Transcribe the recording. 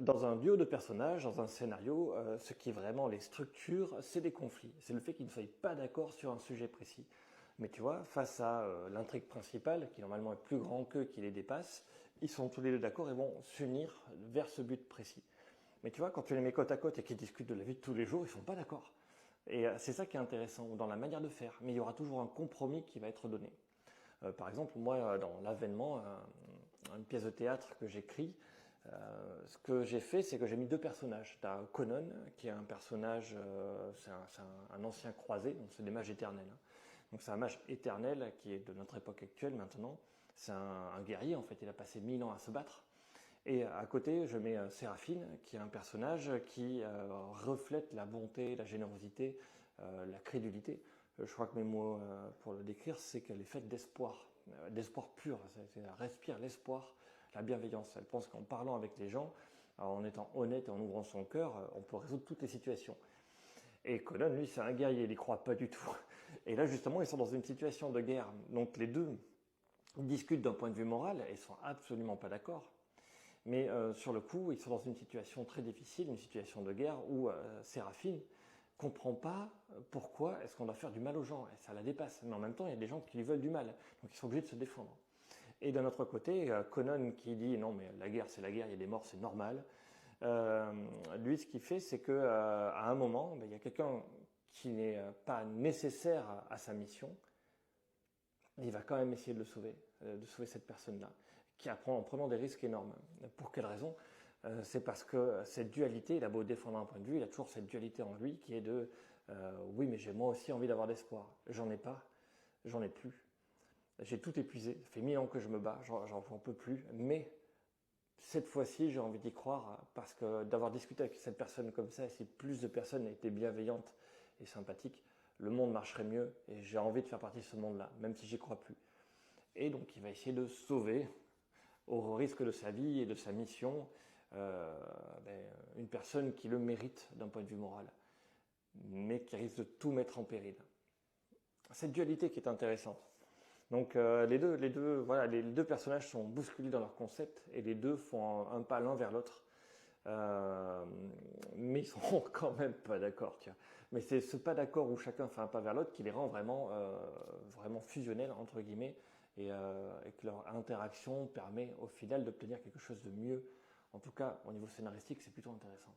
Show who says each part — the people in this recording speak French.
Speaker 1: Dans un duo de personnages, dans un scénario, ce qui est vraiment les structures, c'est des conflits. C'est le fait qu'ils ne soient pas d'accord sur un sujet précis. Mais tu vois, face à l'intrigue principale, qui normalement est plus grand qu'eux, qui les dépasse, ils sont tous les deux d'accord et vont s'unir vers ce but précis. Mais tu vois, quand tu les mets côte à côte et qu'ils discutent de la vie de tous les jours, ils sont pas d'accord. Et c'est ça qui est intéressant dans la manière de faire. Mais il y aura toujours un compromis qui va être donné. Par exemple, moi, dans l'avènement, une pièce de théâtre que j'écris, ce que j'ai fait, c'est que j'ai mis deux personnages. Tu as Conan, qui est un personnage, c'est un ancien croisé, donc c'est des mages éternels. Hein. Donc c'est un mage éternel qui est de notre époque actuelle maintenant. C'est un guerrier, en fait, il a passé 1000 ans à se battre. Et à côté, je mets Séraphine, qui est un personnage qui reflète la bonté, la générosité, la crédulité. Je crois que mes mots pour le décrire, c'est qu'elle est faite d'espoir pur. Elle respire l'espoir, la bienveillance. Elle pense qu'en parlant avec les gens, en étant honnête et en ouvrant son cœur, on peut résoudre toutes les situations. Et Conan, lui, c'est un guerrier, il n'y croit pas du tout. Et là, justement, ils sont dans une situation de guerre. Donc les deux discutent d'un point de vue moral et ils sont absolument pas d'accord. Mais sur le coup, ils sont dans une situation très difficile, une situation de guerre où Séraphine comprend pas pourquoi est-ce qu'on doit faire du mal aux gens. Et ça la dépasse. Mais en même temps, il y a des gens qui lui veulent du mal. Donc ils sont obligés de se défendre. Et d'un autre côté, Conan qui dit non mais la guerre c'est la guerre, il y a des morts, c'est normal. Lui, ce qu'il fait, c'est que à un moment, il y a quelqu'un qui n'est pas nécessaire à sa mission. Il va quand même essayer de sauver cette personne-là, qui apprend en prenant des risques énormes. Pour quelle raison? C'est parce que cette dualité, il a beau défendre un point de vue, il a toujours cette dualité en lui qui est de oui, mais j'ai moi aussi envie d'avoir d'espoir. J'en ai pas, j'en ai plus. J'ai tout épuisé. Ça fait 1000 ans que je me bats, j'en peux plus. Mais cette fois-ci, j'ai envie d'y croire parce que d'avoir discuté avec cette personne comme ça, si plus de personnes étaient bienveillantes et sympathiques, le monde marcherait mieux et j'ai envie de faire partie de ce monde-là, même si j'y crois plus. Et donc, il va essayer de sauver, au risque de sa vie et de sa mission, une personne qui le mérite d'un point de vue moral, mais qui risque de tout mettre en péril. Cette dualité qui est intéressante. Donc les deux personnages sont bousculés dans leur concept et les deux font un pas l'un vers l'autre. Mais ils sont quand même pas d'accord, tu vois. Mais c'est ce pas d'accord où chacun fait un pas vers l'autre qui les rend vraiment fusionnels entre guillemets et que leur interaction permet au final d'obtenir quelque chose de mieux. En tout cas, au niveau scénaristique, c'est plutôt intéressant.